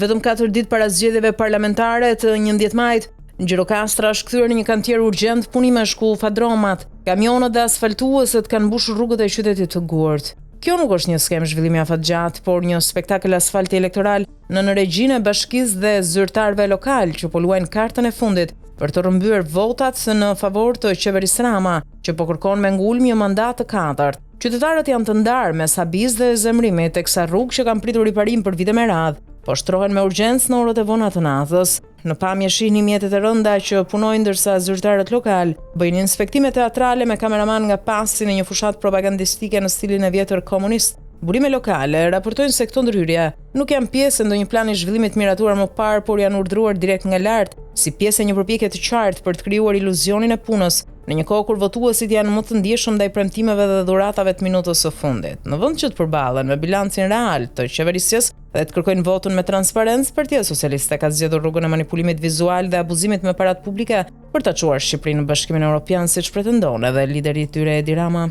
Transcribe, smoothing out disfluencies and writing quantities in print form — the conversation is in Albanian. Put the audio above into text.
Vetëm 4 ditë para zgjedhjeve parlamentare të 11 majit, Gjirokastra është kthyer në një kantier urgjent punimesh ku fadromat, kamionët dhe asfaltuesët kanë mbushur rrugët e qytetit të Gurt. Kjo nuk është një skem zhvillimi afatgjatë, por një spektakël asfalti elektoral në regjinë e bashkisë dhe zyrtarëve lokal që po luajnë kartën e fundit për të rrëmbyer votat në favor të qeverisë Rama, që po kërkon me ngulm një mandat të katërt. Qytetarët janë të ndarë me sabiz dhe zemrimi teksa rrugë që kanë pritur riparim për vite me radhë, po shtrohen me urgjencë në orët e vona të natës. Në pamje shihni mjetet e rënda që punojnë ndërsa zyrtarët lokal bëjnë inspektime teatrale me kameraman nga pasi në një fushat propagandistike në stilin e vjetër komunist. Burime lokale raportojnë se këto ndryrje nuk janë pjesë e ndonjë plani zhvillimit miratuar më parë, por janë urdhëruar direkt nga lart, si pjesë e një përpjekje të qartë për të krijuar iluzionin e punës, në një kohë kur votuesit janë më të ndjeshëm ndaj premtimeve dhe dhuratave të minutës së fundit. Në vend që të përballen me bilancin real të qeverisjes dhe të kërkojnë votun me transparencë, Partia Socialiste ka zgjedhur rrugën e manipulimit vizual dhe abuzimit me parat publike për ta çuar Shqipërinë në Bashkimin Evropian, siç pretendon edhe lideri i tyre Edi Rama.